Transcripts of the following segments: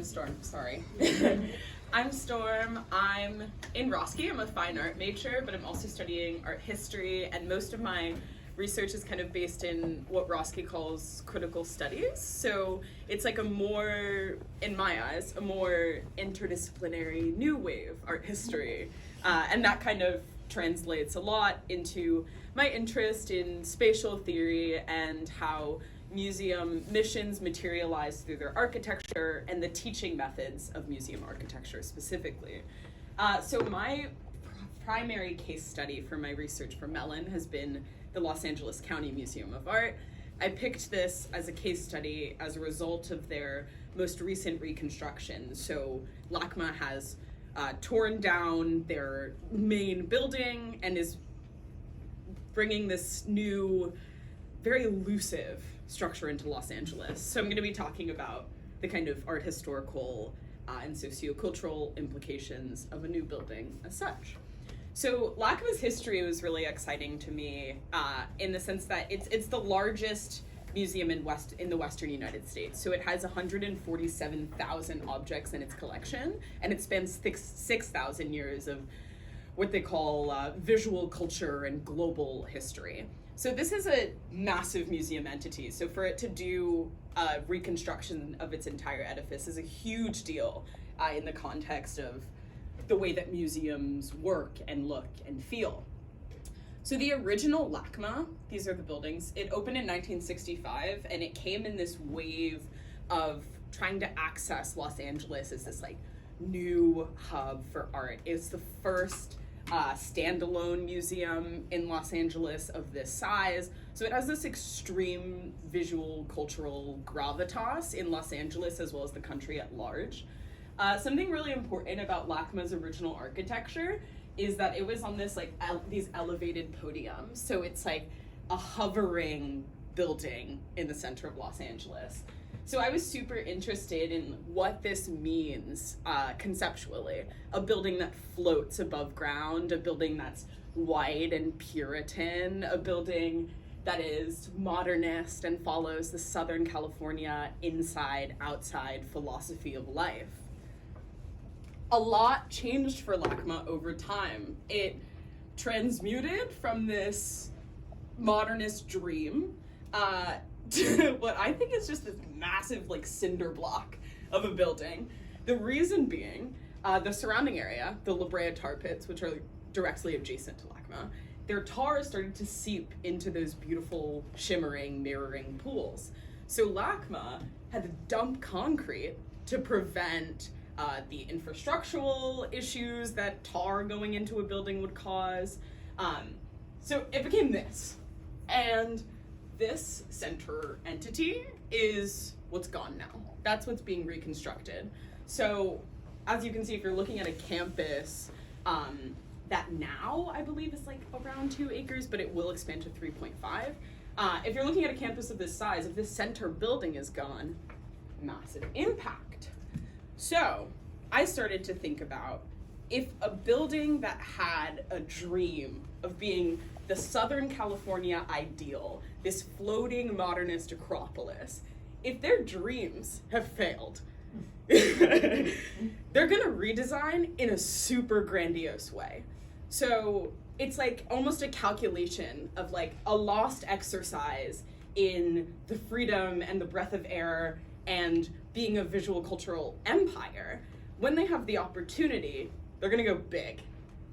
Storm, sorry. I'm Storm. I'm in Roski. I'm a fine art major, but I'm also studying art history, and most of my research is kind of based in what Roski calls critical studies. So it's like a more, in my eyes, a more interdisciplinary new wave art history. And that kind of translates a lot into my interest in spatial theory and how museum missions materialize through their architecture and the teaching methods of museum architecture specifically. So my primary case study for my research for Mellon has been the Los Angeles County Museum of Art. I picked this as a case study as a result of their most recent reconstruction. So LACMA has torn down their main building and is bringing this new, very elusive structure into Los Angeles. So I'm going to be talking about the kind of art historical and sociocultural implications of a new building as such. So LACMA's history was really exciting to me in the sense that it's the largest museum in the Western United States. So it has 147,000 objects in its collection, and it spans 6,000 years of what they call visual culture and global history. So this is a massive museum entity. So for it to do a reconstruction of its entire edifice is a huge deal in the context of the way that museums work and look and feel. So the original LACMA, these are the buildings, it opened in 1965, and it came in this wave of trying to access Los Angeles as this like new hub for art. It's the first standalone museum in Los Angeles of this size. So it has this extreme visual cultural gravitas in Los Angeles as well as the country at large. Something really important about LACMA's original architecture is that it was on this like these elevated podiums. So it's like a hovering building in the center of Los Angeles. So I was super interested in what this means conceptually. A building that floats above ground, a building that's white and Puritan, a building that is modernist and follows the Southern California inside-outside philosophy of life. A lot changed for LACMA over time. It transmuted from this modernist dream to what I think is just this massive like cinder block of a building. The reason being, the surrounding area, the La Brea tar pits, which are directly adjacent to LACMA, their tar started to seep into those beautiful shimmering, mirroring pools. So LACMA had to dump concrete to prevent the infrastructural issues that tar going into a building would cause. So it became this. And this center entity is what's gone now. That's what's being reconstructed. So as you can see, if you're looking at a campus that now I believe is like around 2 acres, but it will expand to 3.5. If you're looking at a campus of this size, if this center building is gone, massive impact. So I started to think about if a building that had a dream of being the Southern California ideal, this floating modernist acropolis, if their dreams have failed, they're gonna redesign in a super grandiose way. So it's like almost a calculation of like a lost exercise in the freedom and the breath of air and being a visual cultural empire. When they have the opportunity, they're gonna go big.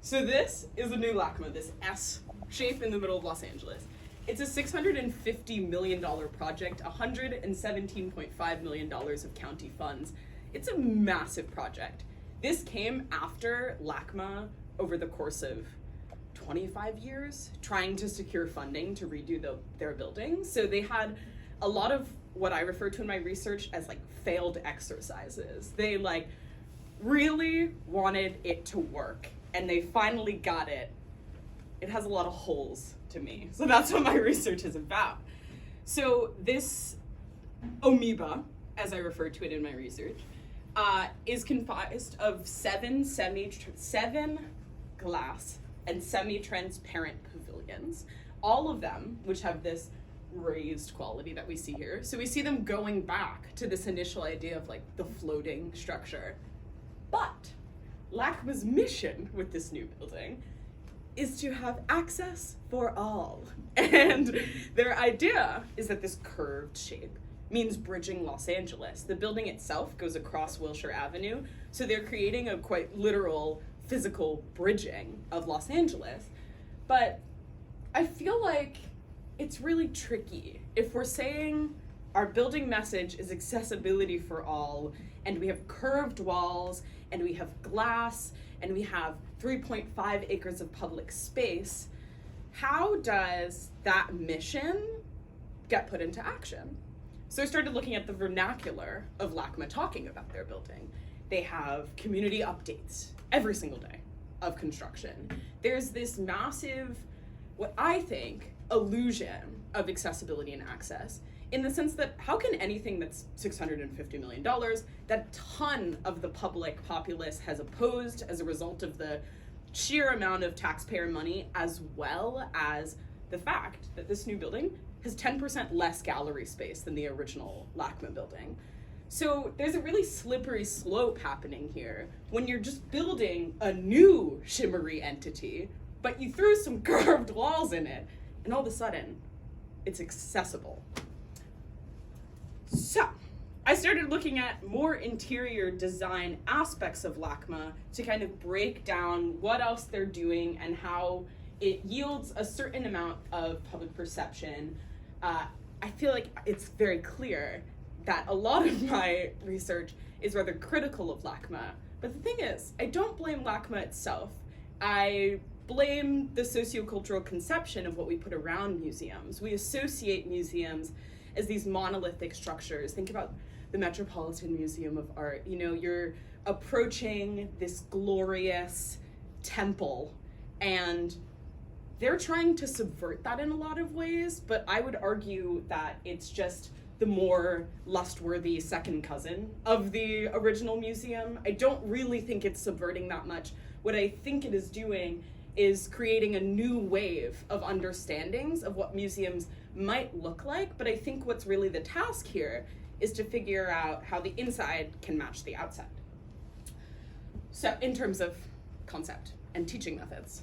So this is the new LACMA, this S shape in the middle of Los Angeles. It's a $650 million project, $117.5 million of county funds. It's a massive project. This came after LACMA, over the course of 25 years, trying to secure funding to redo their building. So they had a lot of what I refer to in my research as like failed exercises. They like really wanted it to work, and they finally got it. It has a lot of holes to me. So that's what my research is about. So this amoeba, as I refer to it in my research, is comprised of seven glass and semi-transparent pavilions, all of them which have this raised quality that we see here. So we see them going back to this initial idea of like the floating structure. But LACMA's mission with this new building is to have access for all. And their idea is that this curved shape means bridging Los Angeles. The building itself goes across Wilshire Avenue, so they're creating a quite literal physical bridging of Los Angeles. But I feel like it's really tricky. If we're saying our building message is accessibility for all, and we have curved walls, and we have glass, and we have 3.5 acres of public space, how does that mission get put into action? So I started looking at the vernacular of LACMA talking about their building. They have community updates every single day of construction. There's this massive, what I think, illusion of accessibility and access, in the sense that how can anything that's $650 million, that a ton of the public populace has opposed as a result of the sheer amount of taxpayer money, as well as the fact that this new building has 10% less gallery space than the original LACMA building. So there's a really slippery slope happening here when you're just building a new shimmery entity, but you threw some curved walls in it, and all of a sudden, it's accessible. So I started looking at more interior design aspects of LACMA to kind of break down what else they're doing and how it yields a certain amount of public perception. I feel like it's very clear that a lot of my research is rather critical of LACMA. But the thing is, I don't blame LACMA itself. I blame the sociocultural conception of what we put around museums. We associate museums as these monolithic structures. Think about the Metropolitan Museum of Art. You know, you're approaching this glorious temple, and they're trying to subvert that in a lot of ways, but I would argue that it's just the more lust-worthy second cousin of the original museum. I don't really think it's subverting that much. What I think it is doing is creating a new wave of understandings of what museums might look like, but I think what's really the task here is to figure out how the inside can match the outside. So in terms of concept and teaching methods.